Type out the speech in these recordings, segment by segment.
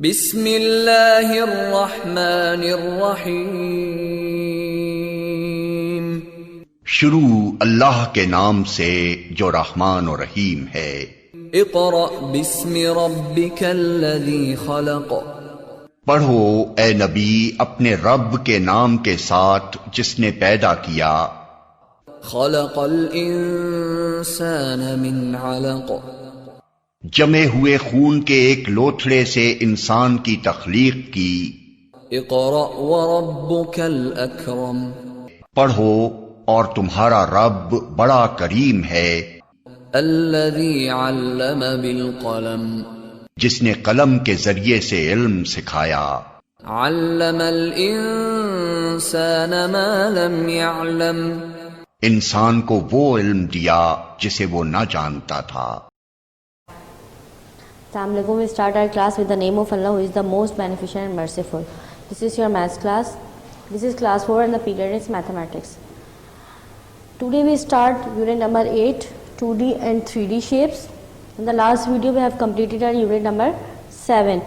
बिस्मिल्लाहिर्रहमानिर्रहीम। शुरू अल्लाह के नाम से जो रहमान और रहीम है। इक़रा बिस्मि रब्बिकल्लज़ी खलक़। पढ़ो ए नबी अपने रब के नाम के साथ जिसने पैदा किया। खलक़ल इंसान मिन अलक़। जमे हुए खून के एक लोथड़े से इंसान की तख्लीक की। इक़रा व रब्बुकल अकरम। पढ़ो और तुम्हारा रब बड़ा करीम है। अल्लज़ी अल्लम बिल क़लम। जिसने कलम के जरिए से इल्म सिखाया। अल्लमल इंसान मा लम यअलम। इंसान को वो इल्म दिया जिसे वो न जानता था। Assalamu alaikum. We start our class with the name of Allah, who is the most beneficent and merciful. This is your maths class. This is class 4 and the period is mathematics. Today we start unit number 8, 2D and 3D shapes. In the last video we have completed our unit number 7.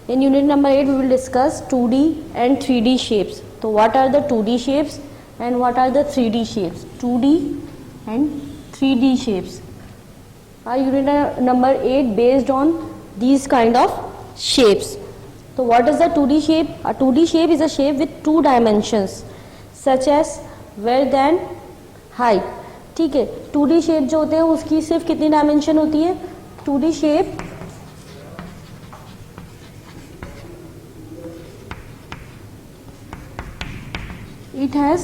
In unit number 8 we will discuss 2D and 3D shapes. So what are the 2D shapes and what are the 3D shapes? 2D and 3D shapes. Our unit number 8 based on these kind of shapes. So what is the 2D shape? A 2D shape is a shape with two dimensions such as width and height. ठीक है, 2D shape जो होते हैं उसकी सिर्फ कितनी dimension होती है? 2D shape it has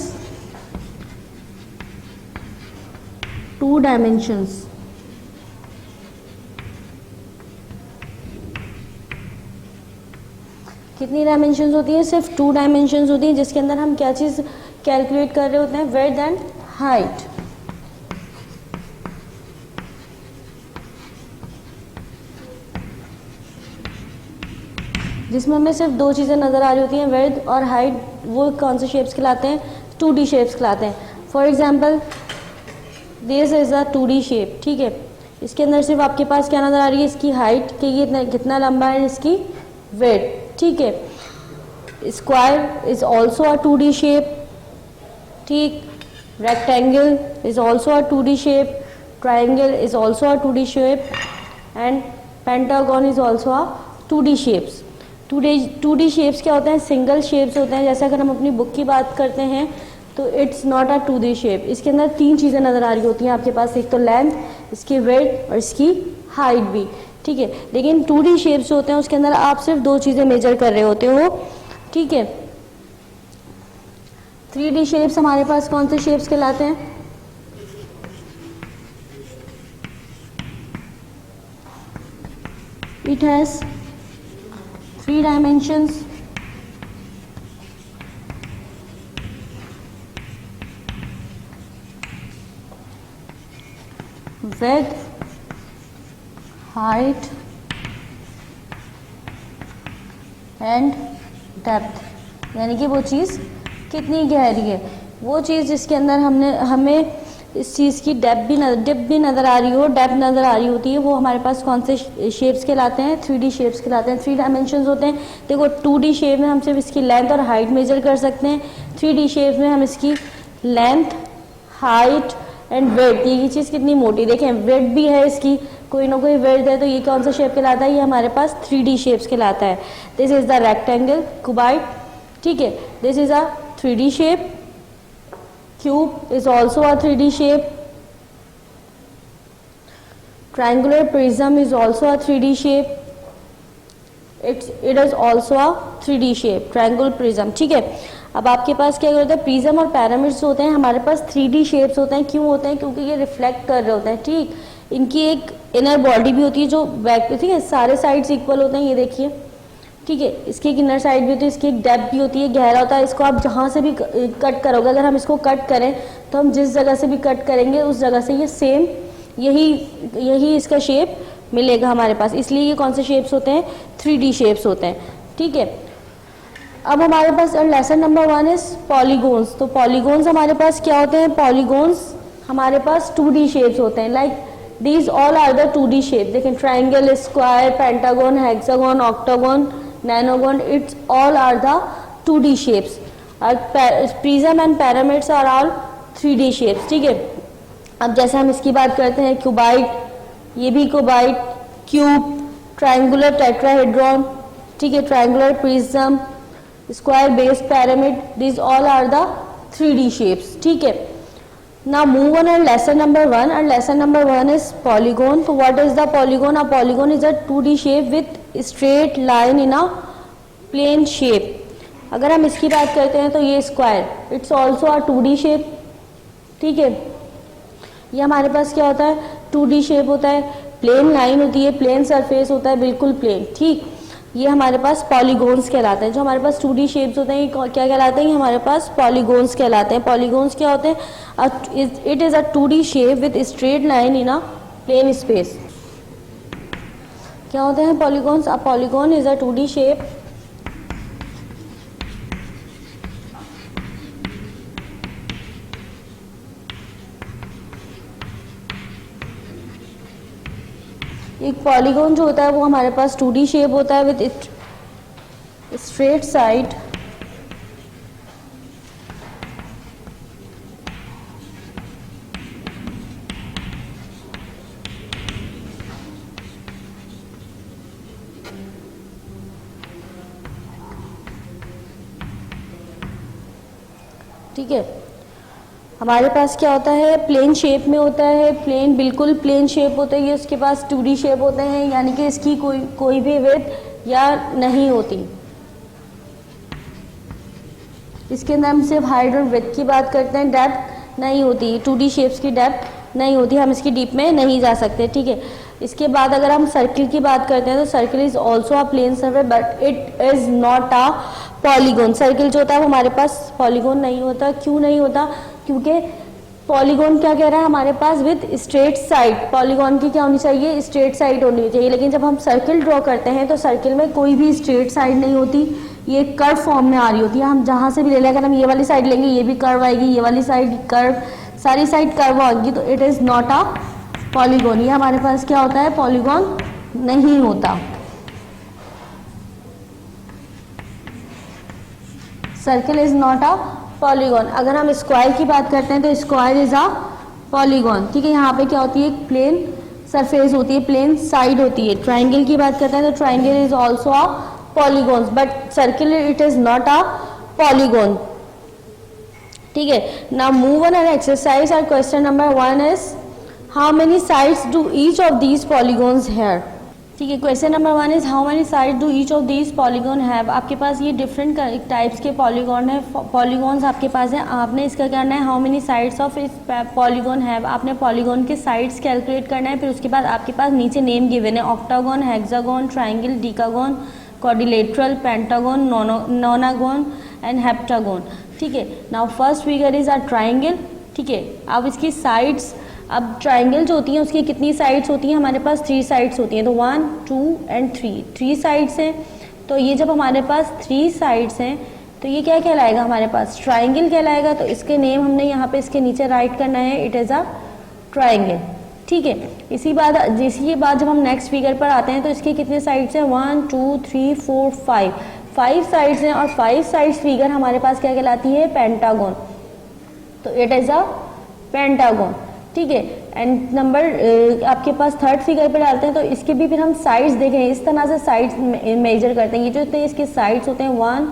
two dimensions. कितनी डायमेंशंस होती है? सिर्फ 2 डायमेंशंस होती हैं, जिसके अंदर हम क्या चीज़ कैलकुलेट कर रहे होते हैं? Width and height. जिसमें हमें सिर्फ 2 चीज़ें नज़र आ रही होती हैं, विड्थ और हाइट। वो कौन से शेप्स कहलाते हैं? 2D शेप्स कहलाते हैं। For example this is a 2D shape. ठीक है, इसके अंदर सिर्फ आपके पास क्या नज़र आ रही है? इसकी हाइट कि ये कितना लंबा है, इसकी विड्थ। ठीक है, square is also a 2D shape. ठीक, rectangle is also a 2D shape, triangle is also a 2D shape and pentagon is also a 2D shapes. 2D shapes क्या होते हैं? सिंगल शेप्स होते हैं। जैसे अगर हम अपनी बुक की बात करते हैं तो it's not a 2D shape. इसके अंदर 3 चीज़ें नज़र आ रही होती हैं आपके पास, एक तो लेंथ, इसकी विड्थ और इसकी हाइट भी। ठीक है, लेकिन 2D शेप्स होते हैं उसके अंदर आप सिर्फ 2 चीज़ें मेजर कर रहे होते हो। ठीक है, 3D शेप्स हमारे पास कौन से शेप्स कहलाते हैं? It has 3 dimensions, width, height and depth. यानी कि वो चीज़ कितनी गहरी है, वो चीज़ जिसके अंदर हमें इस चीज़ की डेप्थ भी नज़र आ रही हो, डेप्थ नज़र आ रही होती है, वो हमारे पास कौन से शेप्स कहलाते हैं? 3D शेप्स कहलाते हैं। 3 डायमेंशंस होते हैं। देखो 2D शेप में हम सिर्फ इसकी लेंथ और हाइट मेजर कर सकते हैं। 3D शेप में हम इसकी लेंथ, हाइट एंड विड्थ, ये चीज़ कितनी मोटी, देखें विड्थ भी है इसकी, कोई ना कोई विड्थ है, तो ये कौन सा शेप कहलाता है? ये हमारे पास 3D शेप्स कहलाता है। This is the rectangle, cuboid. ठीक है, this is a 3D shape. Cube is also a 3D shape. Triangular prism is also a 3D shape. It is also a 3D shape, triangular prism. ठीक है, अब आपके पास क्या होता है? Prism और पैरामिड्स होते हैं, हमारे पास 3D शेप्स होते हैं। क्यों होते हैं? क्योंकि ये रिफ्लेक्ट कर रहे होते हैं। ठीक, इनकी एक इनर बॉडी भी होती है जो बैक पे, ठीक है, सारे साइड्स इक्वल होते हैं, ये देखिए। ठीक है, इसकी एक इनर साइड भी होती है, इसकी एक डेप्थ भी होती है, गहरा होता है। इसको आप जहाँ से भी कट करोगे, अगर हम इसको कट करें तो हम जिस जगह से भी कट करेंगे उस जगह से ये सेम यही इसका शेप मिलेगा हमारे पास। इसलिए ये कौन से शेप्स होते हैं? 3D शेप्स होते हैं। ठीक है, अब हमारे पास लेसन नंबर 1 इज पॉलीगोन्स। तो पॉलीगोन्स हमारे पास क्या होते हैं? पॉलीगोन्स हमारे पास 2D शेप्स होते हैं। Like These all are the 2D shape. देखें triangle, square, pentagon, hexagon, octagon, nanogon, it's all are the 2D shapes. Prism and pyramids are all 3D shapes. ठीक है, अब जैसे हम इसकी बात करते हैं क्यूबाइड, ये भी क्यूबाइड, क्यूब, ट्रायंगुलर टेट्राहेड्रॉन, ठीक है, triangular prism, square based pyramid, this all are the 3D shapes. ठीक है, now move on and lesson number 1, and lesson number 1 is polygon. So what is the polygon? A polygon is a 2D shape with straight line in a plane shape. अगर हम इसकी बात करते हैं तो ये square, it's also a 2D shape. ठीक है, ये हमारे पास क्या होता है, 2D शेप होता है, प्लेन लाइन होती है, प्लेन सरफेस होता है, बिल्कुल प्लेन. ठीक, ये हमारे पास पॉलीगोन्स कहलाते हैं. जो हमारे पास 2D शेप्स होते हैं ये क्या कहलाते हैं, ये हमारे पास पॉलीगोन्स कहलाते हैं. पॉलीगोन्स क्या होते हैं, it is a 2D shape with straight line in a plane space. क्या होते हैं polygons? A polygon is a 2D shape एक पॉलीगॉन जो होता है वो हमारे पास 2D शेप होता है विद स्ट्रेट साइड ठीक है. हमारे पास क्या होता है, प्लेन शेप में होता है, प्लेन बिल्कुल प्लेन शेप होता है. ये उसके पास 2D शेप होते हैं, यानी कि इसकी कोई भी विड्थ या नहीं होती. इसके अंदर हम सिर्फ हाइट और विड्थ की बात करते हैं, डेप्थ नहीं होती. 2D शेप्स की डेप्थ नहीं होती, हम इसकी डीप में नहीं जा सकते. ठीक है, इसके बाद अगर हम सर्किल की बात करते हैं तो circle is also a plane surface but it is not a polygon. Circle जो होता है वो हमारे पास पॉलीगॉन नहीं होता. क्यों नहीं होता? क्योंकि पॉलीगॉन क्या कह रहा है हमारे पास विद स्ट्रेट साइड. पॉलीगॉन की क्या होनी चाहिए, स्ट्रेट साइड होनी चाहिए. लेकिन जब हम सर्किल ड्रॉ करते हैं तो सर्किल में कोई भी स्ट्रेट साइड नहीं होती, ये कर्व फॉर्म में आ रही होती है. हम जहाँ से भी ले लें, अगर हम ये वाली साइड लेंगे ये भी कर्व आएगी, ये वाली साइड कर्व, सारी साइड कर्व आएगी, तो it is not a polygon. ये हमारे पास क्या होता है, पॉलीगॉन नहीं होता. Circle is not a polygon. अगर हम स्क्वायर की बात करते हैं तो स्क्वायर इज अ पॉलीगॉन. ठीक है, यहाँ पे क्या होती है, प्लेन सरफेस होती है, प्लेन साइड होती है. ट्राइंगल की बात करते हैं तो triangle is also a polygon but circle it is not a polygon. ठीक है, now move on an exercise. और question number 1 is how many sides do each of these polygons have. ठीक है, question number 1 is how many side do each of these polygon have. आपके पास ये different types के polygon है, polygons आपके पास हैं. आपने इसका करना है हाउ मेनी साइड्स ऑफ इस पॉलीगॉन हैव. आपने पॉलीगॉन के साइड्स कैलकुलेट करना है. फिर उसके बाद आपके पास नीचे नेम गिवन है, octagon, hexagon, triangle, decagon, quadrilateral, pentagon, nonagon and heptagon. ठीक है, now first figure is a triangle. ठीक है, अब इसकी साइड्स, अब ट्राइंगल जो होती है उसकी कितनी साइड्स होती हैं, हमारे पास 3 साइड्स होती हैं. तो 1 2 एंड 3 साइड्स हैं. तो ये जब हमारे पास 3 साइड्स हैं तो ये क्या कहलाएगा, हमारे पास ट्राइंगल कहलाएगा. तो इसके नेम हमने यहाँ पे इसके नीचे राइट करना है, इट इज़ अ ट्राइंगल. ठीक है, इसी के बाद जब हम नेक्स्ट फिगर पर आते हैं तो इसके कितने साइड्स हैं, 1 2 3 4 5 साइड्स हैं. और 5 साइड्स फिगर हमारे पास क्या कहलाती है, पेंटागॉन. तो इट इज़ अ पेंटागॉन. ठीक है, एंड नंबर आपके पास थर्ड फिगर पे डालते हैं तो इसके भी फिर हम साइड्स देखें, इस तरह से साइड्स मेजर करते हैं. ये जो होते हैं इसके साइड्स होते हैं 1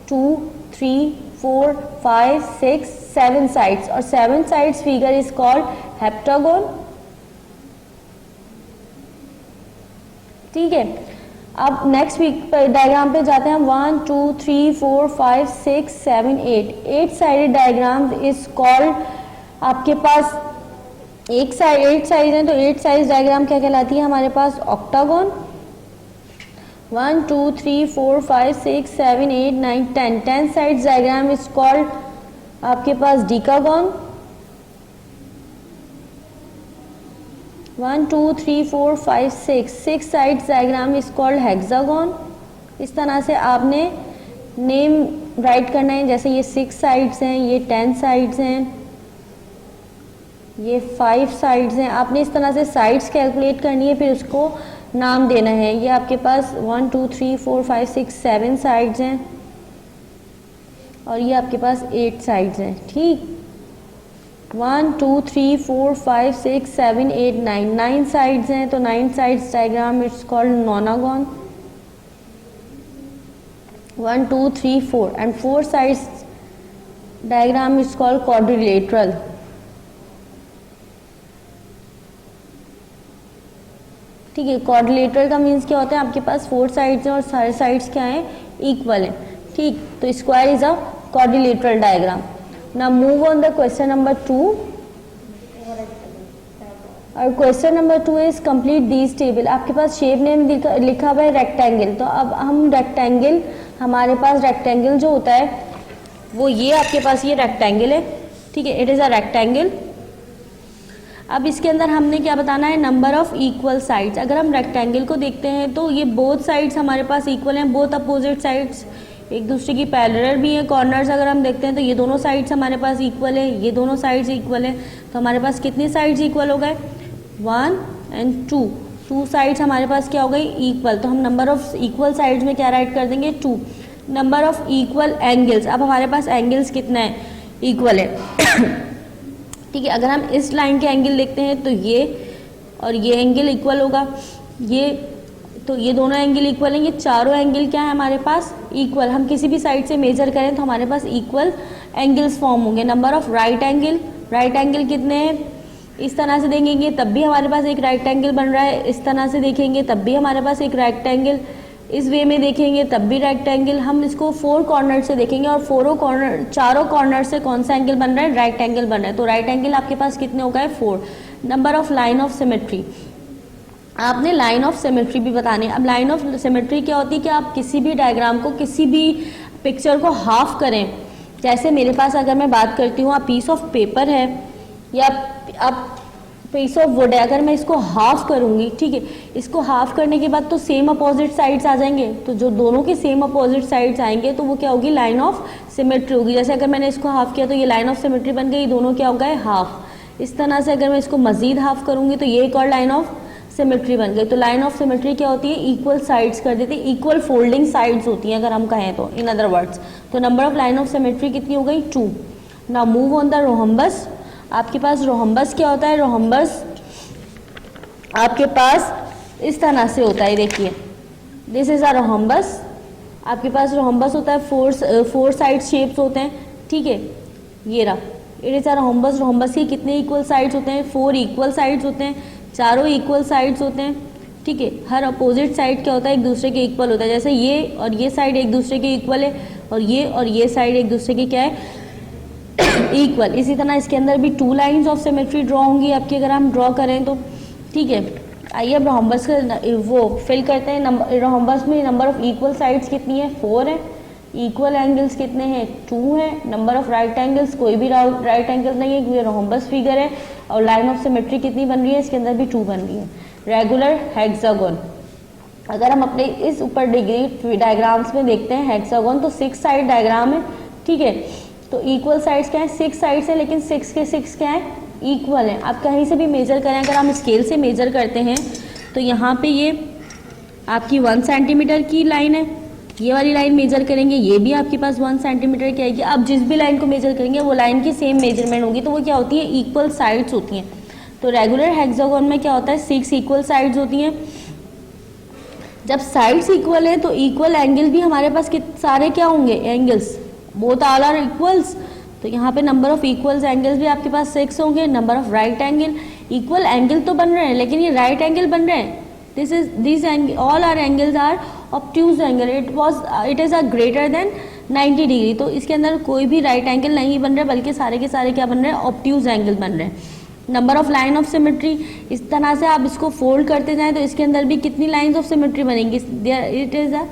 2 3 4 5 6 7 साइड्स. और 7 sides figure is called heptagon. ठीक है, अब नेक्स्ट डायग्राम पे जाते हैं. 1 2 3 4 5 6 7 8 साइडेड डायग्राम इज कॉल्ड, आपके पास 8 साइड है तो 8 साइड डायग्राम क्या कहलाती है हमारे पास, octagon. 1 2 3 4 5 6 7 8 9 10 side diagram is called आपके पास डिकागॉन. 1 2 3 4 5 6 side diagram is called hexagon. इस तरह से आपने नेम राइट करना है. जैसे ये 6 साइड्स हैं, ये 10 साइड्स हैं, ये 5 साइड्स हैं. आपने इस तरह से साइड्स कैलकुलेट करनी है, फिर उसको नाम देना है। ये आपके पास 1 2 3 4 5 6 7 साइड्स हैं और ये आपके पास 8 साइड्स हैं। ठीक, 1 2 3 4 5 6 7 8 9 साइड्स हैं, तो 9 sides diagram it's called nonagon. 1 2 3 4 and 4 sides diagram it's called quadrilateral. ठीक है, क्वाड्रिलेटरल का मीन्स क्या होता है, आपके पास 4 साइड्स हैं और सारे साइड्स क्या हैं, इक्वल हैं। ठीक, तो square is a quadrilateral diagram. Now move on the question number 2। और question number 2 is complete this table. आपके पास शेप नेम लिखा हुआ है रेक्टेंगल, तो अब हम रेक्टेंगल, हमारे पास रेक्टेंगल जो होता है वो ये आपके पास ये रेक्टेंगल है। ठीक है, इट इज़ अ रेक्टेंगल। अब इसके अंदर हमने क्या बताना है, नंबर ऑफ इक्वल साइड्स। अगर हम रेक्टेंगल को देखते हैं तो ये बोथ साइड्स हमारे पास इक्वल हैं, बोथ अपोजिट साइड्स एक दूसरे की पैरेलल भी हैं। कॉर्नर्स अगर हम देखते हैं तो ये दोनों साइड्स हमारे पास इक्वल है, ये दोनों साइड्स इक्वल है। तो हमारे पास कितनी साइड्स इक्वल हो गए, 1 एंड 2, 2 साइड्स हमारे पास क्या हो गई, इक्वल। तो हम नंबर ऑफ इक्वल साइड्स में क्या राइट कर देंगे, 2। नंबर ऑफ इक्वल एंगल्स, अब हमारे पास एंगल्स कितना है, इक्वल है। ठीक है, अगर हम इस लाइन के एंगल देखते हैं तो ये और ये एंगल इक्वल होगा, ये तो ये दोनों एंगल इक्वल हैं, ये चारों एंगल क्या है हमारे पास, इक्वल। हम किसी भी साइड से मेजर करें तो हमारे पास इक्वल एंगल्स फॉर्म होंगे। Number of right angle, right angle कितने हैं, इस तरह से देखेंगे तब भी हमारे पास एक राइट एंगल बन रहा है, इस तरह से देखेंगे तब भी हमारे पास एक राइट एंगल, इस वे में देखेंगे तब भी राइट एंगल। हम इसको 4 कॉर्नर से देखेंगे और चारों कॉर्नर से कौन सा एंगल बन रहा है, राइट एंगल बन रहा है। तो राइट एंगल आपके पास कितने हो गए, 4। Number of line of symmetry, आपने लाइन ऑफ सिमेट्री भी बतानी है। अब लाइन ऑफ सिमेट्री क्या होती है कि आप किसी भी डायग्राम को, किसी भी पिक्चर को हाफ करें। जैसे मेरे पास अगर मैं बात करती हूँ, आप पीस ऑफ पेपर है या आप पीस ऑफ वुड है, अगर मैं इसको हाफ करूंगी, ठीक है, इसको हाफ करने के बाद तो सेम अपोजिट साइड्स आ जाएंगे। तो जो दोनों के सेम अपोजिट साइड्स आएंगे तो वो क्या होगी, लाइन ऑफ सिमेट्री होगी। जैसे अगर मैंने इसको हाफ किया तो ये लाइन ऑफ सिमेट्री बन गई, दोनों क्या हो गए, हाफ। इस तरह से अगर मैं इसको मजीद हाफ करूंगी तो ये एक और लाइन ऑफ सिमेट्री बन गई। तो लाइन ऑफ सिमेट्री क्या होती है, इक्वल साइड्स कर देती है, इक्वल फोल्डिंग साइड्स होती हैं अगर हम कहें तो, इन अदर वर्ड्स। तो number of line of symmetry कितनी हो गई, 2। Now move on the rhombus. आपके पास रोहम्बस क्या होता है, रोहम्बस आपके पास इस तरह से होता है, देखिए दिस इज अ रोहम्बस। आपके पास रोहम्बस होता है, 4 साइड शेप्स होते हैं, ठीक है, ये रहा, it is a rhombus. Rhombus के कितने इक्वल साइड्स होते हैं, 4 इक्वल साइड्स होते हैं, चारों इक्वल साइड्स होते हैं, ठीक है। हर अपोजिट साइड क्या होता है, एक दूसरे के इक्वल होता है। जैसे ये और ये साइड एक दूसरे के इक्वल है और ये साइड एक दूसरे के क्या है, इक्वल। इसी तरह इसके अंदर भी 2 लाइंस ऑफ सिमेट्री ड्रॉ होंगी आपकी, अगर हम ड्रॉ करें तो, ठीक है। आइए अब रोहम्बस का वो फिल करते हैं। रोहम्बस में नंबर ऑफ इक्वल साइड्स कितनी है, 4 है। इक्वल एंगल्स कितने हैं, 2 है। नंबर ऑफ राइट एंगल्स, कोई भी राइट एंगल नहीं है क्योंकि रोहम्बस फिगर है। और लाइन ऑफ सिमेट्री कितनी बन रही है, इसके अंदर भी 2 बन रही है। रेगुलर हेक्सागोन, अगर हम अपने इस ऊपर डिग्री डायग्राम्स में देखते हैं हेक्सागोन, तो 6 साइड डायग्राम है, ठीक है। तो इक्वल साइड्स क्या है, 6 साइड्स है, लेकिन 6 के 6 क्या है, इक्वल है। आप कहीं से भी मेजर करें, अगर हम स्केल से मेजर करते हैं तो यहाँ पे ये आपकी 1 सेंटीमीटर की लाइन है, ये वाली लाइन मेजर करेंगे, ये भी आपके पास 1 सेंटीमीटर की आएगी। आप जिस भी लाइन को मेजर करेंगे वो लाइन की सेम मेजरमेंट होगी, तो वो क्या होती है, इक्वल साइड्स होती हैं। तो रेगुलर हेक्सागोन में क्या होता है, 6 इक्वल साइड्स होती हैं। जब साइड्स इक्वल है तो इक्वल एंगल भी हमारे पास सारे क्या होंगे, angles, both all are equals. तो यहाँ पे नंबर ऑफ इक्वल्स एंगल्स भी आपके पास 6 होंगे। Number of right angle, equal angle तो बन रहे हैं लेकिन ये राइट एंगल बन रहे हैं। This all are angles are obtuse angle, it is a greater than 90 degree. तो इसके अंदर कोई भी राइट एंगल नहीं बन रहे, बल्कि सारे के सारे क्या बन रहे हैं, ऑब्ट्यूज एंगल बन रहे हैं। Number of line of symmetry, इस तरह से आप इसको फोल्ड करते जाएं तो इसके अंदर भी कितनी लाइन्स ऑफ सिमेट्री बनेंगी, it is a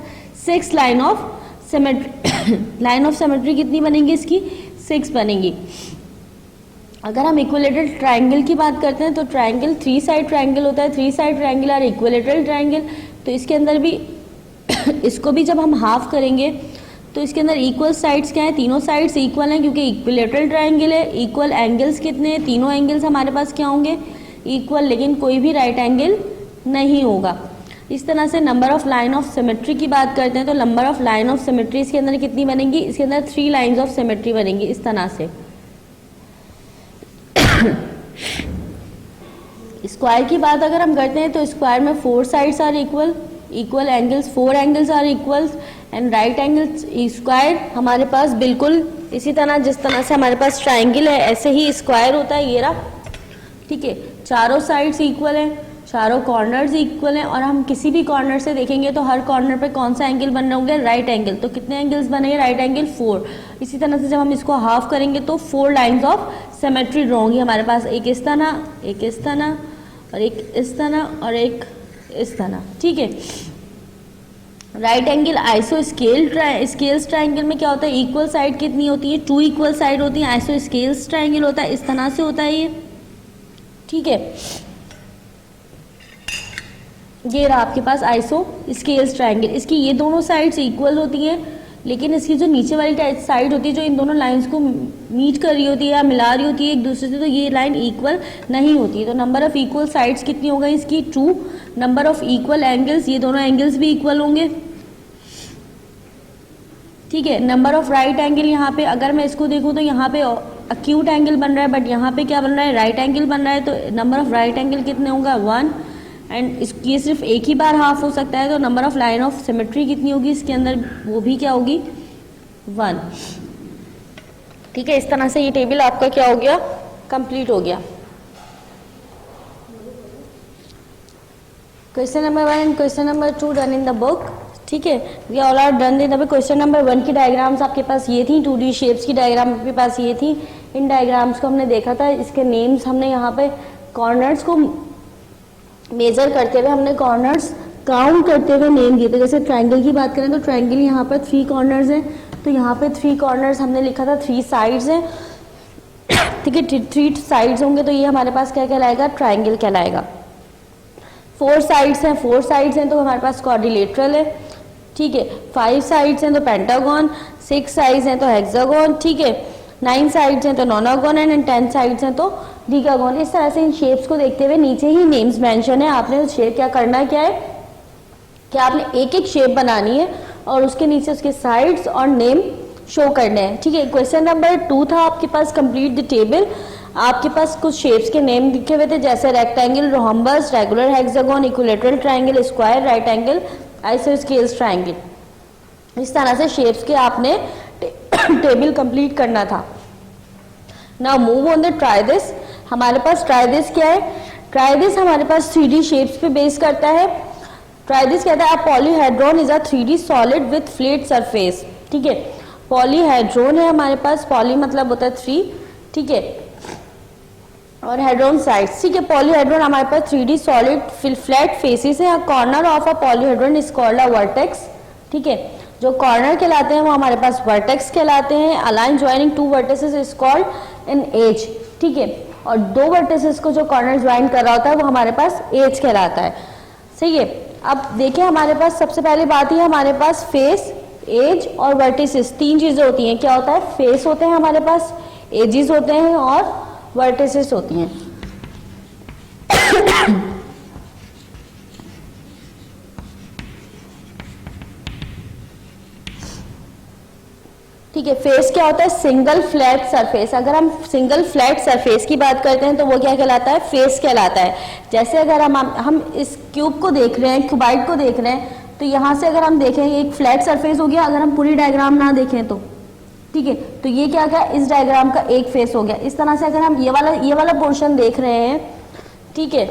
6 line of symmetry. Line of symmetry कितनी बनेंगी इसकी, 6 बनेंगी। अगर हम इक्विलेटरल ट्रायंगल की बात करते हैं तो ट्रायंगल 3 साइड ट्रायंगल होता है, 3 साइड ट्रायंगल और इक्विलेटरल ट्रायंगल। तो इसके अंदर भी इसको भी जब हम हाफ करेंगे तो इसके अंदर इक्वल साइड्स क्या है, तीनों साइड्स इक्वल हैं क्योंकि इक्विलेटरल ट्रायंगल है। इक्वल एंगल्स कितने हैं, तीनों एंगल्स हमारे पास क्या होंगे, इक्वल, लेकिन कोई भी राइट एंगल नहीं होगा। इस तरह से number of line of symmetry की बात करते हैं तो number of line of symmetry इसके अंदर कितनी बनेंगी, इसके अंदर 3 लाइंस ऑफ सिमेट्री बनेंगी इस तरह से। स्क्वायर की बात अगर हम करते हैं तो स्क्वायर में 4 sides are equal angles, 4 angles are equals and right angles. Square हमारे पास बिल्कुल इसी तरह जिस तरह से हमारे पास ट्राइंगल है ऐसे ही स्क्वायर होता है, ये रहा, ठीक है। चारों साइड्स इक्वल हैं, चारों कॉर्नर्स इक्वल हैं और हम किसी भी कॉर्नर से देखेंगे तो हर कॉर्नर पे कौन सा एंगल बन रहे होंगे, राइट एंगल। तो कितने एंगल्स बनेंगे, राइट एंगल 4। इसी तरह से जब हम इसको हाफ करेंगे तो 4 लाइंस ऑफ सिमेट्री ड्रॉ होंगी हमारे पास, एक इस तरह, एक इस तरह और एक इस तरह और एक इस तरह, ठीक है। Right angle iso scales triangle में क्या होता है, इक्वल साइड कितनी होती है, 2 इक्वल साइड होती है। आइसो स्केल्स ट्राइंगल होता है इस तरह से होता है ये, ठीक है। ये रहा आपके पास आइसो स्केल्स ट्राइंगल, इसकी ये दोनों साइड्स इक्वल होती हैं लेकिन इसकी जो नीचे वाली साइड होती है जो इन दोनों लाइंस को मीट कर रही होती है या मिला रही होती है एक दूसरे से, तो ये लाइन इक्वल नहीं होती है। तो नंबर ऑफ इक्वल साइड्स कितनी हो गई इसकी, 2। नंबर ऑफ इक्वल एंगल्स, ये दोनों एंगल्स भी इक्वल होंगे, ठीक है। नंबर ऑफ राइट एंगल, यहाँ पे अगर मैं इसको देखूँ तो यहाँ पे अक्यूट एंगल बन रहा है बट यहाँ पे क्या बन रहा है, राइट एंगल बन रहा है। तो नंबर ऑफ राइट एंगल कितने होगा, 1 एंड ये सिर्फ एक ही बार हाफ हो सकता है। तो number of line of symmetry कितनी होगी इसके अंदर, वो भी क्या होगी, 1, ठीक है। इस तरह से ये टेबल आपका क्या हो गया, कंप्लीट हो गया। Question number 1 and question number 2 done in the book, ठीक है। We all are done in the book. Question number 1 की डायग्राम्स आपके पास ये थी, 2D शेप्स की डायग्राम आपके पास ये थी। इन डायग्राम्स को हमने देखा था, इसके नेम्स हमने यहाँ पे कॉर्नर्स को मेजर करते हुए, हमने कॉर्नर्स काउंट करते हुए नेम दिए थे। जैसे ट्राइंगल की बात करें तो ट्राइंगल यहाँ पर 3 कॉर्नर्स हैं, तो यहाँ पे 3 कॉर्नर्स हमने लिखा था, 3 साइड्स हैं, ठीक है। 3 साइड्स होंगे तो ये हमारे पास क्या कहलाएगा, ट्राइंगल कहलाएगा। 4 साइड्स हैं, 4 साइड्स हैं तो हमारे पास क्वाड्रिलेटरल है, ठीक है। 5 साइड्स हैं तो पेंटागन, 6 साइड्स हैं तो हेक्सागन, ठीक है। 9 साइड्स हैं तो नोनागन एंड 10 साइड्स हैं तो डीकागन। इस तरह से इन शेप्स को देखते हुए नीचे ही नेम्स मेंशन है, आपने शेप क्या करना है, क्या है कि आपने एक एक शेप बनानी है और उसके नीचे उसके साइड्स और नेम शो करने हैं, ठीक है। क्वेश्चन नंबर 2 था आपके पास कंप्लीट द टेबल। आपके पास कुछ शेप्स के नेम लिखे हुए थे जैसे rectangle, rhombus, regular hexagon, equilateral triangle, square, right angle, isosceles triangle. इस तरह से शेप्स के आपने टेबल कंप्लीट करना था। Now move on the try this. हमारे पास ट्राई दिस क्या है, ट्राई दिस हमारे पास 3D शेप्स पे बेस करता है। ट्राई दिस कहता है polyhedron is a 3D solid with flat surface, ठीक है। पॉलीहेड्रॉन है हमारे पास, पॉली मतलब होता है 3, ठीक है, और हेड्रॉन साइड्स, ठीक है। पॉलीहेड्रॉन हमारे पास 3D सॉलिड फ्लैट फेसेस है। Corner of a polyhedron is called a vertex, ठीक है। जो कॉर्नर कहलाते हैं वो हमारे पास वर्टेक्स कहलाते हैं। A line joining 2 vertices is called an edge, ठीक है। और 2 वर्टिसेस को जो कॉर्नर ज्वाइन कर रहा होता है वो हमारे पास एज कहलाता है, सही है। अब देखिए हमारे पास सबसे पहली बात है, हमारे पास फेस, एज और वर्टिसेस 3 चीजें होती हैं। क्या होता है, फेस होते हैं हमारे पास, एजेस होते हैं और वर्टिसेस होती हैं। ठीक है, फेस क्या होता है, सिंगल फ्लैट सरफेस। अगर हम सिंगल फ्लैट सरफेस की बात करते हैं तो वो क्या कहलाता है, फेस कहलाता है। जैसे अगर हम इस क्यूब को देख रहे हैं, क्यूबाइड को देख रहे हैं, तो यहाँ से अगर हम देखें एक फ्लैट सरफेस हो गया। अगर हम पूरी डायग्राम ना देखें तो, ठीक है, तो ये क्या गया, इस डायग्राम का एक फेस हो गया। इस तरह से अगर हम ये वाला पोर्शन देख रहे हैं, ठीक है,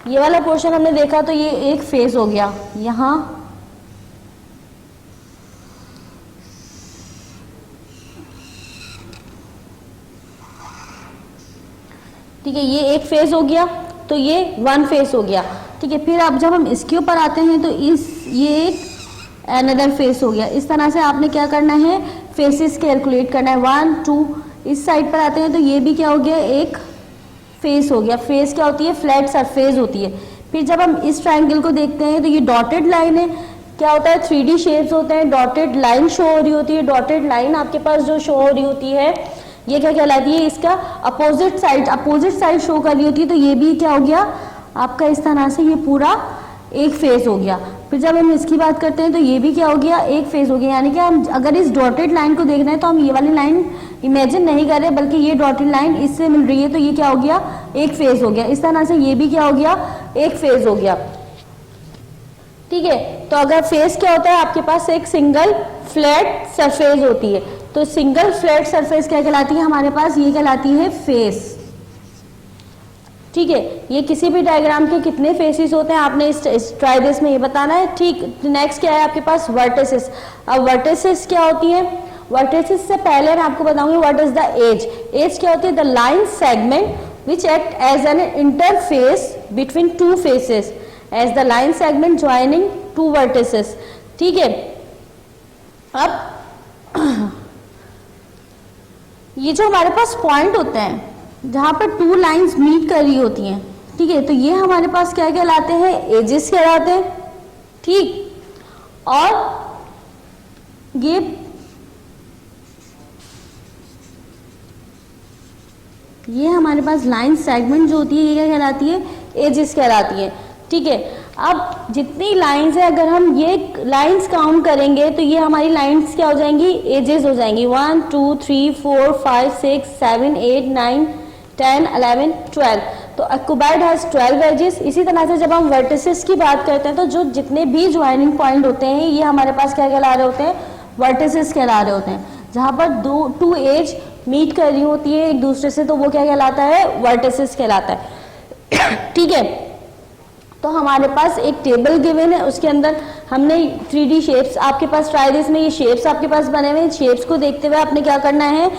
ये वाला पोर्शन हमने देखा तो ये एक फेस हो गया यहाँ, ठीक है, ये एक फेस हो गया, तो ये 1 फेस हो गया, ठीक है। फिर अब जब हम इसके ऊपर आते हैं तो ये एक अनदर फेस हो गया। इस तरह से आपने क्या करना है, फेसेस कैलकुलेट करना है, 1 2। इस साइड पर आते हैं तो ये भी क्या हो गया, एक फेस हो गया। फेस क्या होती है, फ्लैट सरफेस होती है। फिर जब हम इस ट्राइंगल को देखते हैं तो ये डॉटेड लाइन है। क्या होता है, 3D शेप्स होते हैं, डॉटेड लाइन शो हो रही होती है। डॉटेड लाइन आपके पास जो शो हो रही होती है ये क्या कहलाती है, इसका अपोजिट साइड शो कर रही होती है। तो ये भी क्या हो गया आपका, इस तरह से ये पूरा एक फेस हो गया। फिर जब हम इसकी बात करते हैं तो ये भी क्या हो गया, एक फेस हो गया। यानी कि हम अगर इस डॉटेड लाइन को देख रहे हैं तो हम ये वाली लाइन इमेजिन नहीं कर रहे, बल्कि ये डॉटेड लाइन इससे मिल रही है, तो ये क्या हो गया, एक फेस हो गया। इस तरह से ये भी क्या हो गया, एक फेस हो गया। ठीक है, तो अगर फेस क्या होता है, आपके पास एक सिंगल फ्लैट सरफेस होती है, तो सिंगल फ्लैट सरफेस क्या कहलाती है हमारे पास, ये कहलाती है फेस। ठीक है, ये किसी भी डायग्राम के कितने फेसेस होते हैं आपने इस ट्राइबेस में ये बताना है। ठीक, नेक्स्ट क्या है आपके पास, वर्टिसेस। अब वर्टिसेस क्या होती है, वर्टिसेस से पहले मैं आपको बताऊंगी what is the edge. Edge क्या होती है, the line segment which act as an interface between two faces as the line segment joining two vertices. ठीक है, अब ये जो हमारे पास पॉइंट होते हैं जहां पर टू लाइंस मीट कर रही होती हैं, ठीक है, तो ये हमारे पास क्या कहलाते हैं, एजेस कहलाते हैं। ठीक, और ये हमारे पास लाइन सेगमेंट जो होती है ये क्या कहलाती है, एजेस कहलाती है। ठीक है, अब जितनी लाइंस है अगर हम ये लाइंस काउंट करेंगे तो ये हमारी लाइंस क्या हो जाएंगी, एजेस हो जाएंगी। 1 2 3 4 5 6 7 8 9 10 11 12। तो अ क्यूबॉइड हैज 12 एजेस। इसी तरह से जब हम वर्टिसेस की बात करते हैं तो जो जितने भी ज्वाइनिंग पॉइंट होते हैं ये हमारे पास क्या कहला रहे होते हैं, वर्टिसेस कहला रहे होते हैं। जहां पर टू एज मीट कर रही होती है एक दूसरे से तो वो क्या कहलाता है, वर्टिसेस कहलाता है। ठीक है, तो हमारे पास एक टेबल गिवन है, उसके अंदर हमने 3D शेप्स आपके पास ट्राइबेस में ये शेप्स आपके पास बने हुए हैं। शेप्स को देखते हुए आपने क्या करना है,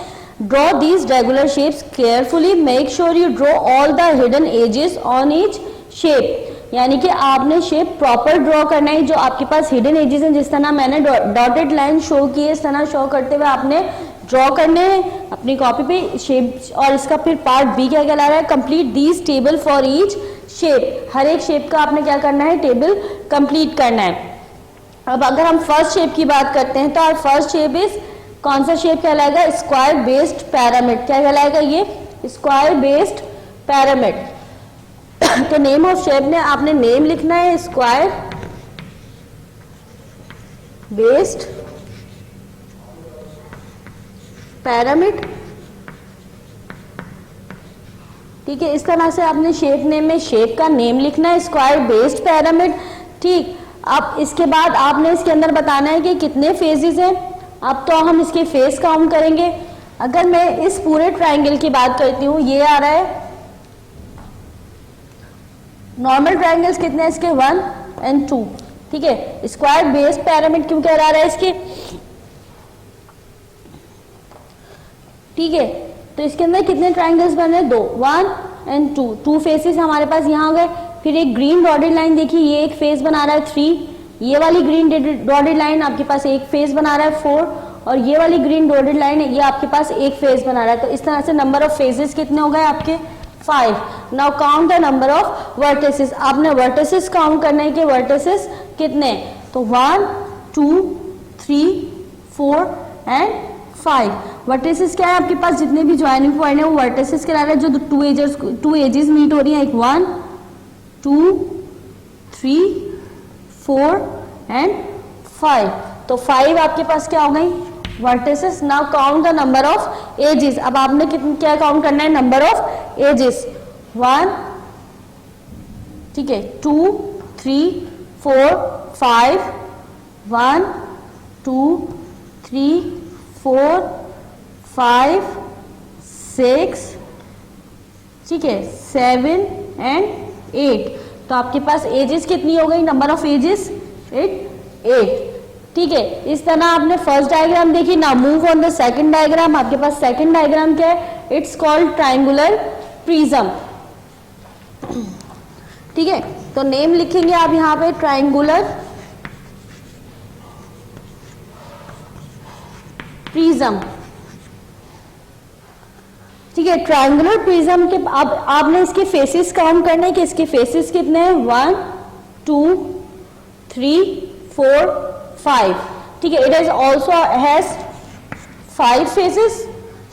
draw these regular shapes carefully, make sure you draw all the hidden edges on each shape. यानी कि आपने शेप प्रॉपर ड्रॉ करना है। जो आपके पास हिडन एजेस हैं, जिस तरह मैंने डॉटेड लाइन शो की है, इस तरह शो करते हुए आपने ड्रॉ करने हैं अपनी कॉपी पे शेप। और इसका फिर पार्ट बी क्या कहला रहा है, complete these table for each shape. हर एक शेप का आपने क्या करना है, टेबल कंप्लीट करना है। अब अगर हम फर्स्ट शेप की बात करते हैं तो और फर्स्ट शेप इज, कौन सा शेप कहलाएगा, स्क्वायर बेस्ड पैरामिड। क्या कहलाएगा, ये स्क्वायर बेस्ड पैरामिड। तो नेम ऑफ शेप में आपने नेम लिखना है, स्क्वायर बेस्ड पैरामिड। ठीक है, इस तरह से आपने शेप नेम में शेप का नेम लिखना है, स्क्वायर बेस्ड पैरामिड। ठीक, अब इसके बाद आपने इसके अंदर बताना है कि कितने फेजेस हैं। अब तो हम इसके फेस काउंट करेंगे। अगर मैं इस पूरे ट्राइंगल की बात करती हूँ, ये आ रहा है, नॉर्मल ट्राइंगल्स कितने हैं इसके, 1 और 2। ठीक है, स्क्वायर बेस्ड पैरामिड क्यों कह रहा है इसके, ठीक है, तो इसके अंदर कितने ट्राइंगल्स बने, 2, 1 और 2। 2 फेसेस हमारे पास यहाँ हो गए। फिर एक ग्रीन डॉटेड लाइन देखिए, ये एक फेस बना रहा है 3। ये वाली ग्रीन डॉटेड लाइन आपके पास एक फेस बना रहा है 4, और ये वाली ग्रीन डॉटेड लाइन है ये आपके पास एक फेस बना रहा है। तो इस तरह से नंबर ऑफ फेसेस कितने हो गए आपके, 5। Now count the number of vertices. आपने वर्टिसेस काउंट करना है कि वर्टिसेस कितने, तो 1 2 3 4 एंड 5। वर्टिसेस क्या है आपके पास, जितने भी ज्वाइनिंग पॉइंट है वो वर्टिसेस कहला रहे हैं। जो टू एजेस मीट हो रही है, एक 1 2 3 4 एंड 5। तो 5 आपके पास क्या हो गई, vertices. Now count the number of edges. अब आपने कितने क्या काउंट करना है, नंबर ऑफ एजेस। 1, ठीक है, 2 3 4 5, 1 2 3 4 5 6, ठीक है, 7 एंड 8। तो आपके पास एजेस कितनी हो गई, नंबर ऑफ एजेस 8। ठीक है, इस तरह आपने फर्स्ट डायग्राम देखी। ना move on the second diagram. आपके पास सेकंड डायग्राम क्या है, इट्स कॉल्ड ट्राइंगुलर प्रिज्म। ठीक है, तो नेम लिखेंगे आप यहाँ पे ट्राइंगुलर प्रिज्म। ठीक है, ट्राइंगुलर प्रिज्म के अब आपने इसके फेसेस काउंट करने हैं कि इसके फेसेस कितने हैं, 1 2 3 4 5। ठीक है, it is also has 5 faces.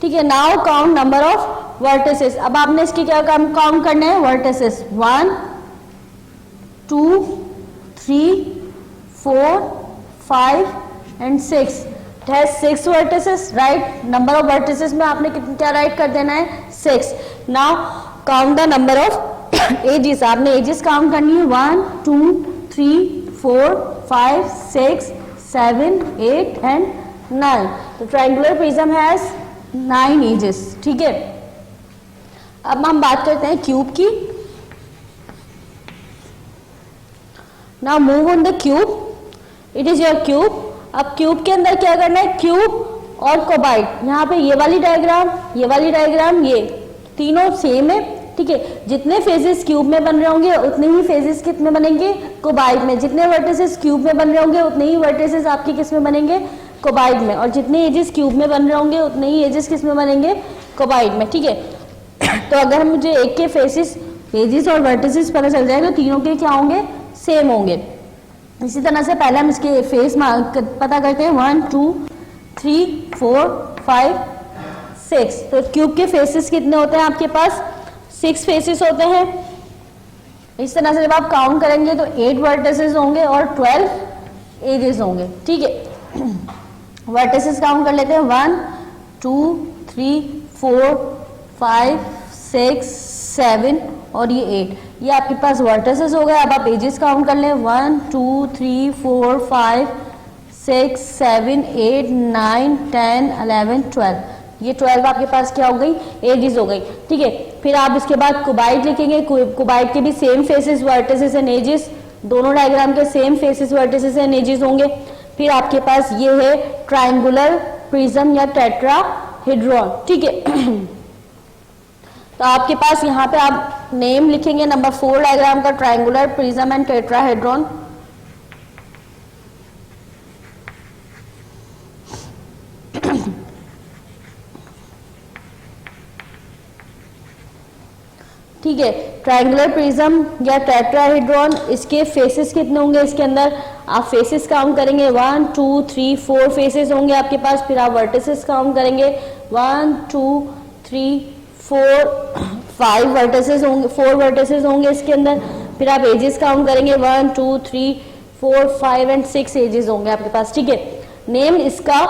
ठीक है, now count number of vertices. अब आपने इसके क्या काउंट करने हैं, vertices 1 2 3, 4, 5 and 6. It has 6 vertices, right? Number of vertices में आपने क्या राइट कर देना है? 6. Now count the number of edges. आपने edges काउंट करनी है 1, 2, 3, 4, 5, 6, 7, 8 and 9. तो triangular prism has 9 edges. ठीक है. अब हम बात करते हैं क्यूब की. Now move on the cube. It is your cube. अब क्यूब के अंदर क्या करना है? क्यूब और कोबाइड. यहाँ पे ये वाली डायग्राम, ये तीनों सेम है. ठीक है. जितने फेजेस क्यूब में बन रहे होंगे उतने ही फेजेस किस में बनेंगे? कोबाइड में. जितने वर्टिसेस क्यूब में बन रहे होंगे उतने ही वर्टिसेस आपके किस में बनेंगे? कोबाइड में. और जितने एजेस क्यूब में बन रहे होंगे उतने ही एजेस किस में बनेंगे? कोबाइड में. ठीक है. तो अगर मुझे एक के फेजेस और वर्टिसेस पता चल जाए तो तीनों के क्या होंगे? सेम होंगे. इसी तरह से पहले हम इसके फेस पता करते हैं. 1, 2, 3, 4, 5, 6. तो क्यूब के फेसेस कितने होते हैं आपके पास? 6 फेसेस होते हैं. इस तरह से जब आप काउंट करेंगे तो 8 वर्टिसेस होंगे और 12 एजेस होंगे. ठीक है. वर्टिसेस काउंट कर लेते हैं. 1, 2, 3, 4, 5, 6, 7 और ये 8. ये आपके पास वर्टिसेस हो गए. अब आप एजेस काउंट कर लें. 1, 2, 3, 4, 5, 6, 7, 8, 9, 10, 11, 12. ये 12 आपके पास क्या हो गई? एजेस हो गई. ठीक है. फिर आप इसके बाद कुबाइड लिखेंगे. कुबाइड के भी same faces, vertices and edges. दोनों डायग्राम के same faces, vertices and edges होंगे. फिर आपके पास ये है ट्राइंगुलर प्रिज्म या टेट्राहेड्रॉन. ठीक है. तो आपके पास यहाँ पे आप नेम लिखेंगे नंबर 4 डायग्राम का, ट्राइंगुलर प्रिज्म एंड टेट्राहेड्रॉन. ठीक है. ट्राइंगुलर प्रिज्म या टेट्राहेड्रॉन, इसके फेसेस कितने होंगे? इसके अंदर आप फेसेस काउंट करेंगे. 1, 2, 3, 4 फेसेस होंगे आपके पास. फिर आप वर्टिसेस काउंट करेंगे. 1, 2, 3, 4, 5 वर्टिसेस होंगे, 4 वर्टिसेस होंगे इसके अंदर. फिर आप एजेस काउंट करेंगे. 1, 2, 3, 4, 5 एंड 6 एजेस होंगे आपके पास. ठीक है. नेम इसका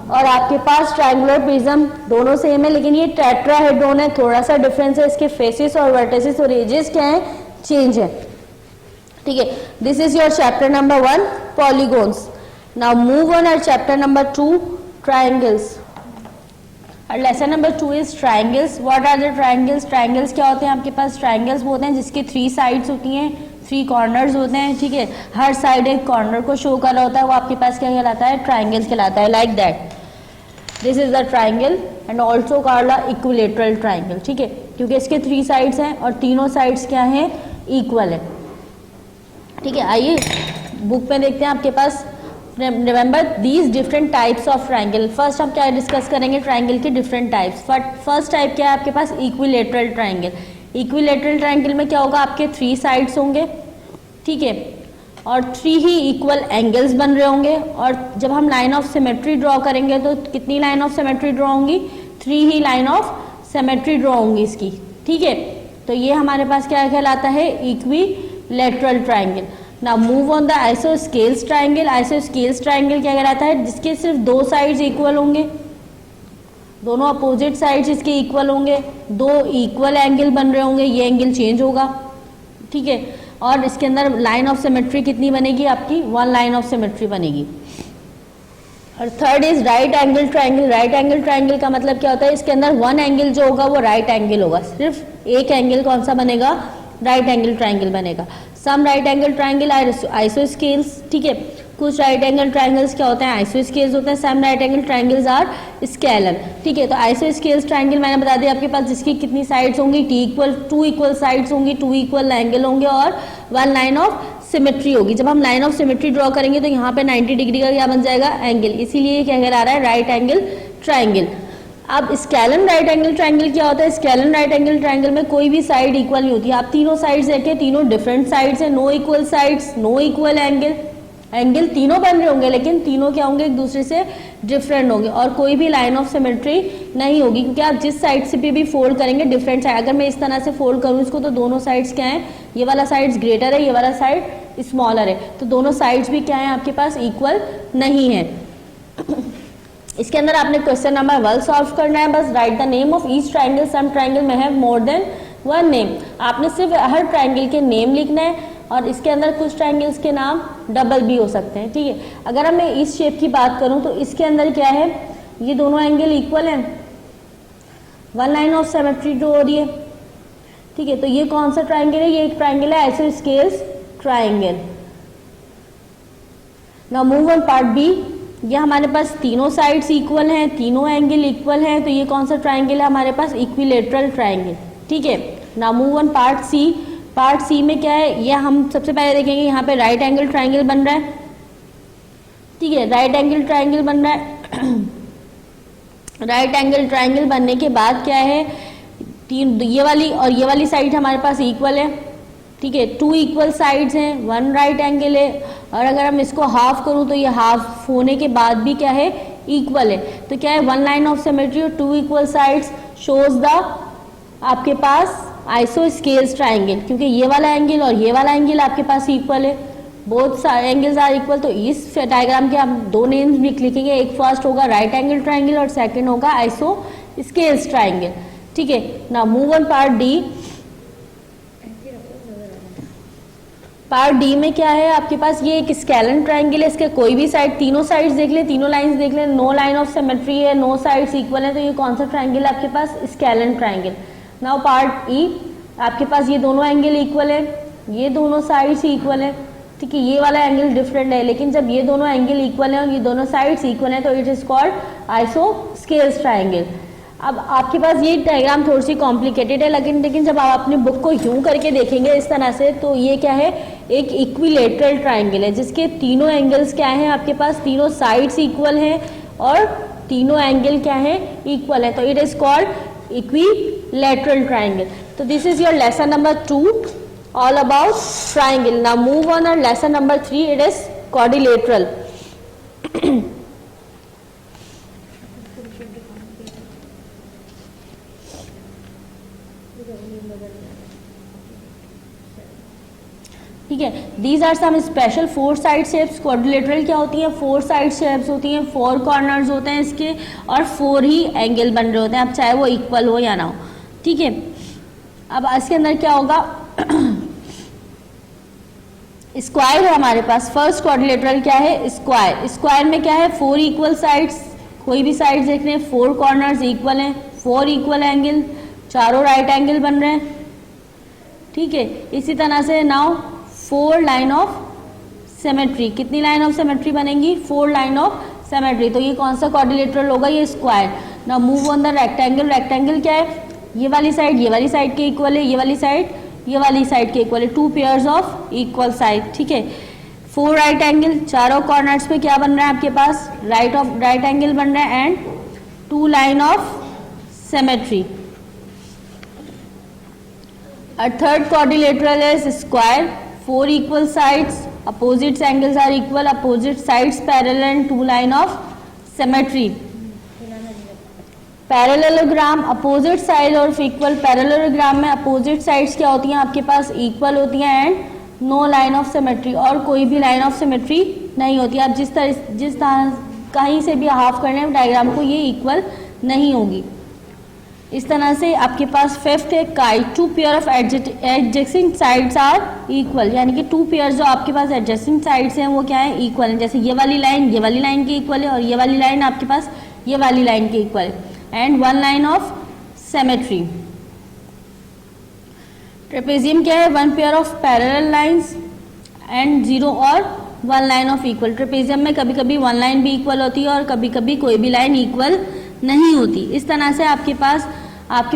और आपके पास ट्राइंगुलर प्रिज्म दोनों सेम है, लेकिन ये टेट्राहेड्रॉन है. थोड़ा सा डिफरेंस है. इसके फेसेस और वर्टिसेस और एजेस क्या है? चेंज है. ठीक है. This is your chapter number 1 polygons. Now move on our chapter number 2 triangles. Lesson number 2 is triangles. What are the triangles? Triangles क्या होते हैं आपके पास? ट्राइंगल्स वो होते हैं जिसके 3 साइड्स होती हैं, 3 कॉर्नर्स होते हैं. ठीक है. हर साइड एक कॉर्नर को शो कर रहा होता है. वो आपके पास क्या कहलाता है? ट्राइंगल्स कहलाता है. Like that this is the triangle and also called the equilateral triangle. ठीक है. क्योंकि इसके 3 साइड्स हैं और तीनों साइड्स क्या हैं? इक्वल है. ठीक है. आइए बुक में देखते हैं आपके पास. Remember these different types of triangle. First हम क्या डिस्कस करेंगे? ट्राइंगल के डिफरेंट टाइप्स. फर्स्ट टाइप क्या है आपके पास? Equilateral triangle. इक्विलेटरल ट्राइंगल में क्या होगा? आपके 3 साइड्स होंगे. ठीक है. और 3 ही इक्वल एंगल्स बन रहे होंगे. और जब हम लाइन ऑफ सिमेट्री ड्रॉ करेंगे तो कितनी लाइन ऑफ सिमेट्री ड्रॉ होंगी? 3 ही लाइन ऑफ सिमेट्री ड्रॉ होंगी इसकी. ठीक है. तो ये हमारे पास क्या कहलाता है? Equilateral triangle. Now move on the isosceles triangle. Isosceles triangle क्या कहलाता है? जिसके सिर्फ 2 साइड्स इक्वल होंगे, दोनों अपोजिट साइड्स इसके इक्वल होंगे, 2 इक्वल एंगल बन रहे होंगे. ये एंगल चेंज होगा. ठीक है. और इसके अंदर लाइन ऑफ सिमेट्री कितनी बनेगी आपकी? 1 लाइन ऑफ सिमेट्री बनेगी. और third is right angle triangle. Right angle triangle का मतलब क्या होता है? इसके अंदर 1 एंगल जो होगा वो राइट एंगल होगा. सिर्फ एक एंगल कौन सा बनेगा? राइट एंगल ट्राइंगल बनेगा. सम right angle triangle are isosceles. ठीक है. कुछ राइट एंगल ट्राइंगल्स क्या होते हैं? आइसोस्केल्स होते हैं. Some right angle triangles are scalene. ठीक है. तो आइसोस्केल्स ट्राइंगल मैंने बता दिया आपके पास, जिसकी कितनी साइड्स होंगी? 2 इक्वल साइड्स होंगी, 2 इक्वल एंगल होंगे और 1 लाइन ऑफ सिमेट्री होगी. जब हम लाइन ऑफ सिमेट्री ड्रॉ करेंगे तो यहाँ पे 90 डिग्री का क्या बन जाएगा? एंगल. इसीलिए क्या कहला रहा है? Right angle triangle. अब स्केलन राइट एंगल ट्राइंगल क्या होता है? स्केलन राइट एंगल ट्राइंगल में कोई भी साइड इक्वल नहीं होती. आप तीनों साइड्स देखें, तीनों डिफरेंट साइड्स हैं. No equal sides, no equal angle. Angle तीनों बन रहे होंगे लेकिन तीनों क्या होंगे? एक दूसरे से डिफरेंट होंगे. और कोई भी लाइन ऑफ सिमेट्री नहीं होगी, क्योंकि आप जिस साइड से भी फोल्ड करेंगे डिफरेंट साइड. अगर मैं इस तरह से फोल्ड करूँ इसको तो दोनों साइड्स क्या हैं? ये वाला साइड्स ग्रेटर है, ये वाला साइड स्मॉलर है, तो दोनों साइड्स भी क्या है आपके पास इक्वल नहीं है। इसके अंदर आपने क्वेश्चन नंबर 1 सॉल्व करना है, बस write the name of each triangle, some triangle may have more than one name. आपने सिर्फ हर ट्राइंगल के नेम लिखना है और इसके अंदर कुछ ट्राइंगल्स के नाम डबल भी हो सकते हैं, ठीक है। अगर मैं इस शेप की बात करूं तो इसके अंदर क्या है, ये दोनों एंगल इक्वल हैं, one line of symmetry draw हो रही है, ठीक है। तो ये कौन सा ट्राइंगल है, ये एक ट्राइंगल है isosceles triangle. Now move on part B. ये हमारे पास तीनों साइड्स इक्वल हैं, तीनों एंगल इक्वल हैं, तो ये कौन सा ट्राइंगल है हमारे पास, इक्विलेटरल ट्राइंगल, ठीक है। Now move on part C. Part C में क्या है, ये हम सबसे पहले देखेंगे यहाँ पे राइट एंगल ट्राइंगल बन रहा है, ठीक है। राइट एंगल ट्राइंगल बन रहा है। राइट एंगल ट्राइंगल बनने के बाद क्या है, तीन ये वाली और ये वाली साइड हमारे पास इक्वल है, ठीक है। टू इक्वल साइड्स हैं, वन राइट एंगल है, और अगर हम इसको हाफ करूं तो ये हाफ होने के बाद भी क्या है, इक्वल है। तो क्या है, वन लाइन ऑफ सिमेट्री और two equal sides shows the आपके पास आइसोस्केल्स ट्राइंगल, क्योंकि ये वाला एंगल और ये वाला एंगल आपके पास इक्वल है, बोथ एंगल्स आर इक्वल। तो इस डायग्राम के हम दो नेम्स भी लिखेंगे, एक फर्स्ट होगा राइट एंगल ट्राइंगल और सेकंड होगा आइसोस्केल्स ट्राइंगल, ठीक है। Now move on part D. Part D में क्या है आपके पास, ये एक स्केलन ट्राइंगल है, इसके कोई भी साइड, तीनों साइड्स देख ले, तीनों लाइंस देख ले, नो लाइन ऑफ सिमेट्री है, नो साइड्स इक्वल है, तो ये कौन सा ट्राइंगल है आपके पास, स्केलन ट्राइंगल। नाउ पार्ट ई, आपके पास ये दोनों एंगल इक्वल है, ये दोनों साइड्स इक्वल है, ठीक है। ये वाला एंगल डिफरेंट है, लेकिन जब ये दोनों एंगल इक्वल है और ये दोनों साइड्स इक्वल है तो it is called isosceles triangle. अब आपके पास ये डायग्राम थोड़ी सी कॉम्प्लिकेटेड है, लेकिन जब आप अपनी बुक को यूं करके देखेंगे इस तरह से, तो ये क्या है, एक इक्विलेटरल ट्राइंगल है, जिसके तीनों एंगल्स क्या हैं आपके पास, तीनों साइड्स इक्वल हैं और तीनों एंगल क्या है, इक्वल है, तो it is called equilateral triangle. तो this is your lesson number 2 all about triangle. Now move on our lesson number 3, it is quadrilateral. ठीक है, these are some special four side shapes. quadrilateral क्या होती है, four side shapes होती हैं, four corners होते हैं इसके, और फोर ही एंगल बन रहे होते हैं, अब चाहे वो इक्वल हो या ना हो, ठीक है। अब इसके अंदर क्या होगा, स्क्वायर है हमारे पास। फर्स्ट क्वाड्रिलेटरल क्या है, स्क्वायर। स्क्वायर में क्या है, फोर इक्वल साइड्स, कोई भी साइड्स देख रहे हैं, फोर कॉर्नर्स इक्वल हैं, फोर इक्वल एंगल, चारों राइट एंगल बन रहे हैं, ठीक है। इसी तरह से now four line of symmetry, कितनी लाइन ऑफ सिमेट्री बनेंगी, फोर लाइन ऑफ सिमेट्री, तो ये कौन सा क्वाड्रिलेटरल होगा, ये square. Now move on the rectangle. Rectangle क्या है, ये वाली साइड के इक्वल है, ये वाली साइड के इक्वल है, two pairs of equal side, ठीक है। फोर राइट एंगल, चारों कॉर्नर्स पे क्या बन रहा है आपके पास, राइट एंगल बन रहा है, and two line of symmetry. A third quadrilateral is square, four equal sides, opposite angles are equal, opposite sides parallel and two line of symmetry. Parallelogram, opposite side और इक्वल। पैरेललोग्राम में opposite sides क्या होती हैं आपके पास, equal होती हैं, and no line of symmetry, और कोई भी लाइन ऑफ सिमेट्री नहीं होती। आप जिस तरह कहीं से भी हाफ करने डायग्राम को, ये इक्वल नहीं होगी। इस तरह से आपके पास फिफ्थ है kite, two pair of adjacent sides are equal, यानी कि टू पेयर जो आपके पास एडजेसेंट साइड्स हैं वो क्या है, इक्वल है। जैसे ये वाली लाइन के इक्वल है, और ये वाली लाइन आपके पास ये वाली लाइन के इक्वल है, and one line of symmetry. Trapezium क्या है, one pair of parallel lines and zero और one line of equal. Trapezium में कभी कभी वन लाइन भी इक्वल होती है और कभी कभी कोई भी लाइन इक्वल नहीं होती। इस तरह से आपके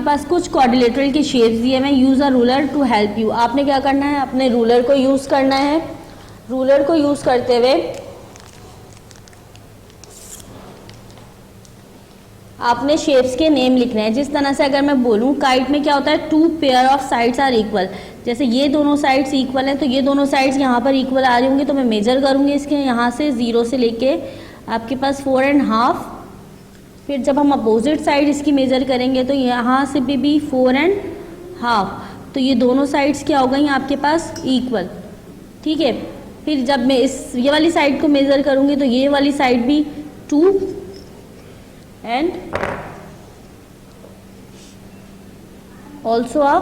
पास कुछ क्वाड्रिलेटरल के शेप्स दिए हैं। Use a ruler to help you. आपने क्या करना है, अपने रूलर को यूज करना है। रूलर को यूज करते हुए आपने शेप्स के नेम लिखने हैं। जिस तरह से अगर मैं बोलूं, काइट में क्या होता है, two pair of sides are equal. जैसे ये दोनों साइड्स इक्वल हैं, तो ये दोनों साइड्स यहाँ पर इक्वल आ रही होंगी, तो मैं मेजर करूँगी इसके यहाँ से 0 से लेके आपके पास 4.5। फिर जब हम अपोजिट साइड इसकी मेजर करेंगे तो यहाँ से भी 4.5, तो ये दोनों साइड्स क्या हो गई आपके पास, इक्वल, ठीक ठीक है। फिर जब मैं ये वाली साइड को मेजर करूंगी तो ये वाली साइड भी 2 एंड ऑल्सो अ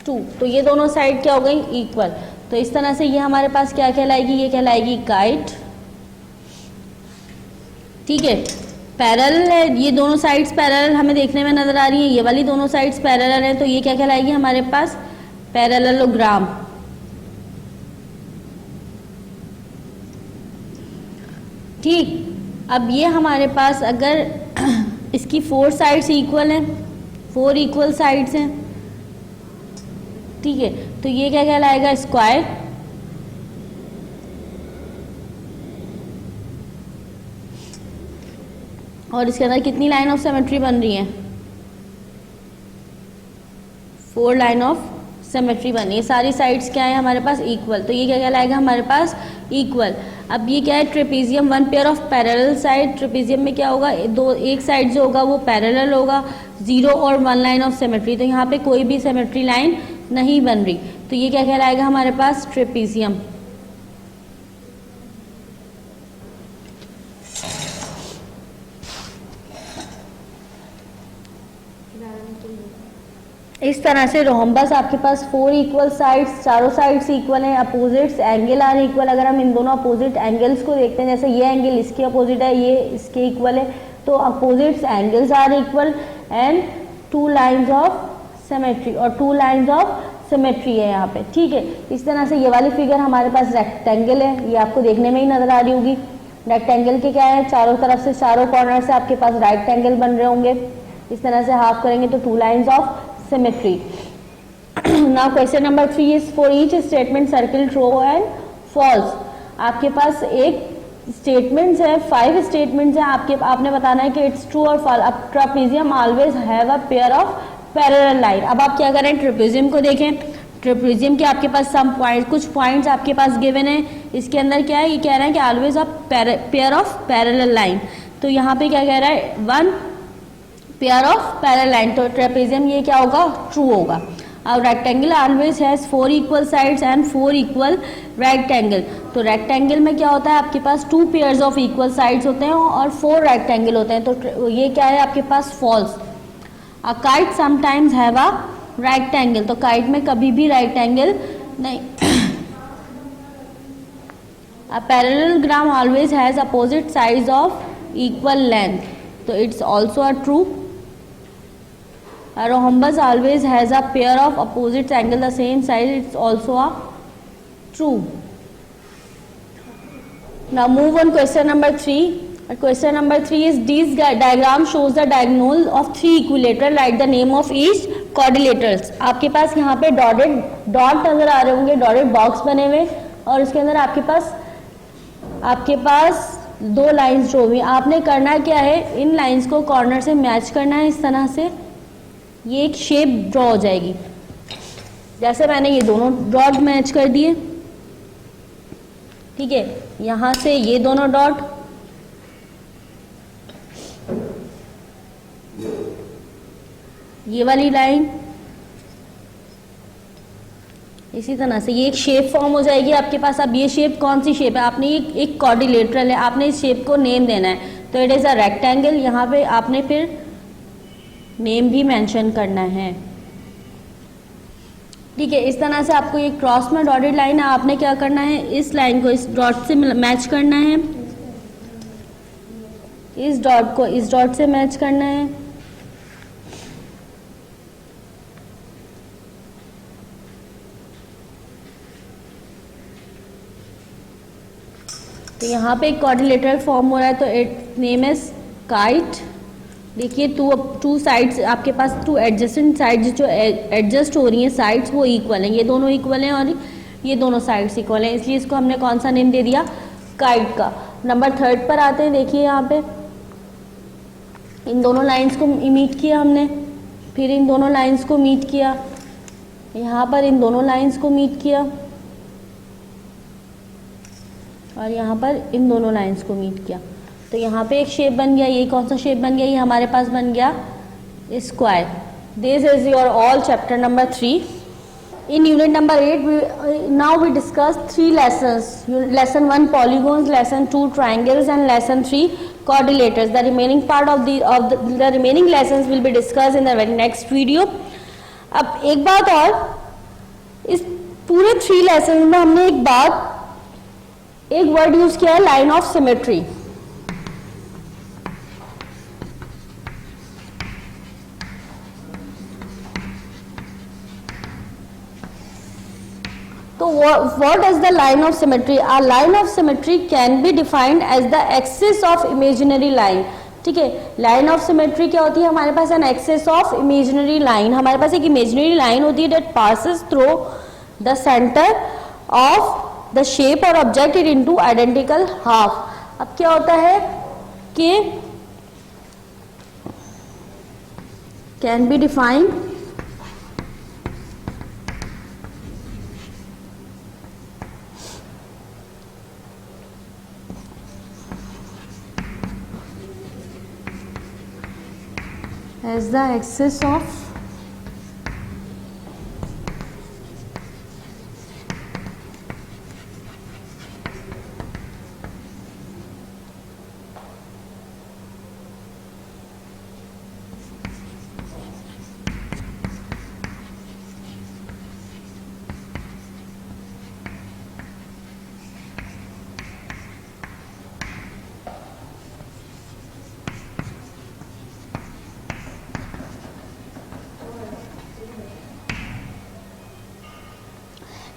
2, तो ये दोनों साइड क्या हो गई, इक्वल। तो इस तरह से ये हमारे पास क्या कहलाएगी, ये कहलाएगी काइट, ठीक है। पैरेलल है, ये दोनों साइड्स पैरेलल हमें देखने में नजर आ रही हैं, ये वाली दोनों साइड्स पैरेलल है, तो ये क्या कहलाएगी हमारे पास, पैरेललोग्राम। ठीक, अब ये हमारे पास अगर इसकी 4 साइड्स इक्वल हैं, 4 इक्वल साइड्स हैं, ठीक है, तो ये क्या कहलाएगा, स्क्वायर। और इसके अंदर कितनी लाइन ऑफ सिमेट्री बन रही है, 4 लाइन ऑफ सिमेट्री बनी है। सारी साइड्स क्या है हमारे पास, इक्वल, तो ये क्या कहलाएगा हमारे पास, इक्वल। अब ये क्या है, trapezium, 1 pair of parallel side. Trapezium में क्या होगा, एक साइड जो होगा वो पैरेलल होगा, 0 और 1 लाइन ऑफ सिमेट्री, तो यहाँ पे कोई भी सिमेट्री लाइन नहीं बन रही, तो ये क्या कहलाएगा हमारे पास, ट्रेपेजियम। इस तरह से रोम्बस आपके पास 4 इक्वल साइड्स, चारों साइड्स इक्वल हैं, अपोजिट्स एंगल आर इक्वल। अगर हम इन दोनों अपोजिट एंगल्स को देखते हैं, जैसे ये एंगल इसके अपोजिट है, ये इसके इक्वल है, तो opposites angles are equal and 2 lines of symmetry, और 2 लाइंस ऑफ सिमेट्री है यहाँ पे, ठीक है। इस तरह से ये वाली फिगर हमारे पास रेक्टेंगल है, ये आपको देखने में ही नजर आ रही होगी। रेक्टेंगल के क्या है, चारों तरफ से, चारों कॉर्नर से आपके पास राइट एंगल बन रहे होंगे। इस तरह से हाफ करेंगे तो 2 lines of symmetry. Now question number 3 is for each statement circle true and false. आपके पास एक स्टेटमेंट्स है, 5 स्टेटमेंट्स हैं, आपने बताना है कि इट्स ट्रू और फॉल्स। अब trapezium always have a pair of parallel line. अब आप क्या करें, ट्रेपेजियम को देखें। ट्रेपेजियम के आपके पास सम पॉइंट, कुछ पॉइंट्स आपके पास गिवन है, इसके अंदर क्या है, ये कह रहा है कि always a pair of parallel line, तो यहाँ पे क्या कह रहा है, 1 पेयर ऑफ पैरेलल लाइन, तो ट्रेपेजियम ये क्या होगा, ट्रू होगा। अब rectangle always has 4 equal sides and 4 equal rectangle, तो रेक्टेंगल में क्या होता है, आपके पास 2 पेयर्स ऑफ इक्वल साइड्स होते हैं और 4 रेक्टेंगल होते हैं, तो ये क्या है आपके पास, false. A kite sometimes have a rectangle, तो काइट में कभी भी रेक्टेंगल नहीं। A parallelogram always has opposite sides of equal length, तो it's also a true. A rhombus always has a pair of opposite angle the same size, it's also a true. Now move on question number 3. Question number 3 is this diagram shows the diagonal of 3 equilateral, write the name of each quadrilaterals. आपके पास यहाँ पे dotted dot नजर आ रहे होंगे, dotted box बने हुए, और उसके अंदर आपके पास 2 लाइंस जो हुई। आपने करना क्या है, इन लाइंस को कॉर्नर से मैच करना है, इस तरह से ये एक शेप ड्रॉ हो जाएगी। जैसे मैंने ये दोनों डॉट मैच कर दिए, ठीक है, यहां से ये दोनों डॉट, ये वाली लाइन, इसी तरह से ये एक शेप फॉर्म हो जाएगी आपके पास। अब ये शेप कौन सी शेप है, आपने एक क्वाड्रिलेटरल है, आपने इस शेप को नेम देना है, तो इट इज अ रेक्टेंगल। यहाँ पे आपने फिर नेम भी मेंशन करना है, ठीक है। इस तरह से आपको ये क्रॉस में डॉटेड लाइन है, आपने क्या करना है, इस लाइन को इस डॉट से मैच करना है, इस डॉट को इस डॉट से मैच करना है, तो यहाँ पे एक क्वाड्रिलेटरल फॉर्म हो रहा है, तो इट नेम इज काइट। देखिए 2 साइड्स आपके पास, 2 एडजस्टेंट साइड्स जो एडजस्ट हो रही हैं साइड्स, वो इक्वल हैं, ये दोनों इक्वल हैं और ये दोनों साइड्स इक्वल हैं, इसलिए इसको हमने कौन सा नेम दे दिया, काइट का। नंबर 3 पर आते हैं। देखिए यहाँ पे इन दोनों लाइंस को मीट किया हमने, फिर इन दोनों लाइंस को मीट किया, यहाँ पर इन दोनों लाइंस को मीट किया, और यहाँ पर इन दोनों लाइंस को मीट किया, तो यहाँ पे एक शेप बन गया। ये कौन सा शेप बन गया, ये हमारे पास बन गया square. This is your all chapter number 3। In unit number 8, now we discuss 3 lessons. Lesson 1 polygons, lesson 2 triangles, and lesson 3 quadrilaters. The remaining part of the remaining lessons will be discussed in the very next video. अब एक बात और, इस पूरे 3 lesson में हमने एक word use किया है, line of symmetry. So what is the line of symmetry? A line of symmetry can be defined as the axis of imaginary line. ठीक है, लाइन ऑफ सिमेट्री क्या होती है? हमारे पास an axis of imaginary line, हमारे पास एक इमेजिनरी लाइन होती है that passes through the centre of the shape और object it into identical half. अब क्या होता है कि can be defined as the axis of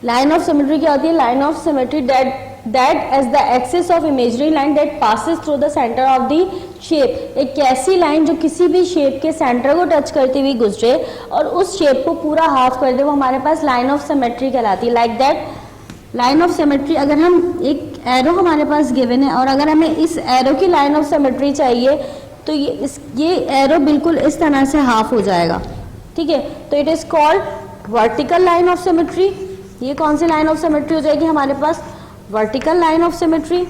line of symmetry क्या होती है? Line of symmetry that as the axis of imaginary line that passes through the centre of the shape. एक ऐसी लाइन जो किसी भी शेप के सेंटर को टच करती हुई गुजरे और उस शेप को पूरा हाफ कर दे, वो हमारे पास लाइन ऑफ सिमेट्री कहलाती है. Like that line of symmetry, अगर हम एक एरो हमारे पास गिवन है और अगर हमें इस एरो की लाइन ऑफ सिमेट्री चाहिए तो ये एरो बिल्कुल इस तरह से हाफ हो जाएगा. ठीक है, तो it is called vertical line of symmetry. ये कौन सी लाइन ऑफ सिमेट्री हो जाएगी हमारे पास? Vertical line of symmetry.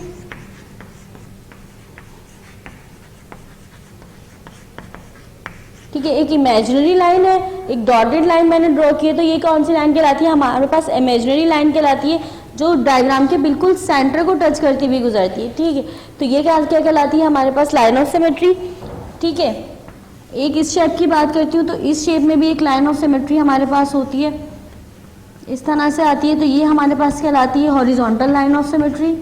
ठीक है, एक इमेजिनरी लाइन है, एक डॉटेड लाइन मैंने ड्रॉ की है, तो ये कौन सी लाइन कहलाती है? हमारे पास इमेजिनरी लाइन कहलाती है, जो डायग्राम के बिल्कुल सेंटर को टच करती हुई गुजरती है. ठीक है, तो ये क्या कहलाती है हमारे पास? Line of symmetry. ठीक है, एक इस शेप की बात करती हूँ तो इस शेप में भी एक लाइन ऑफ सिमेट्री हमारे पास होती है, इस तरह से आती है, तो ये हमारे पास कहलाती है हॉरिजॉन्टल लाइन ऑफ सिमेट्री.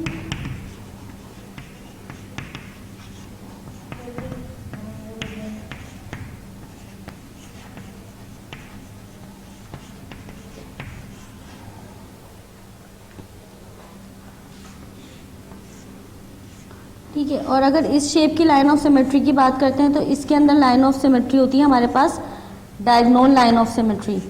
ठीक है, और अगर इस शेप की लाइन ऑफ सिमेट्री की बात करते हैं तो इसके अंदर लाइन ऑफ सिमेट्री होती है हमारे पास diagonal line of symmetry.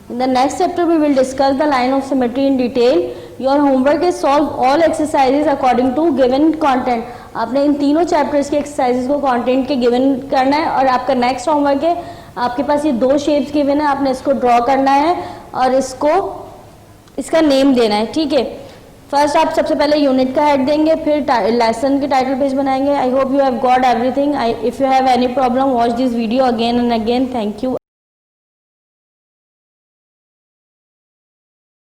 In the next chapter we will discuss the line of symmetry in detail. Your homework is solve all exercises according to given content. आपने इन तीनों चैप्टर्स के exercises को content के given करना है और आपका next homework है, आपके पास ये 2 शेप्स गिवन है, आपने इसको ड्रॉ करना है और इसका नेम देना है. ठीक है, फर्स्ट आप सबसे पहले यूनिट का हेड देंगे, फिर लेसन के टाइटल पेज बनाएंगे. I hope you have got everything. If you have any problem watch this video again and again. Thank you.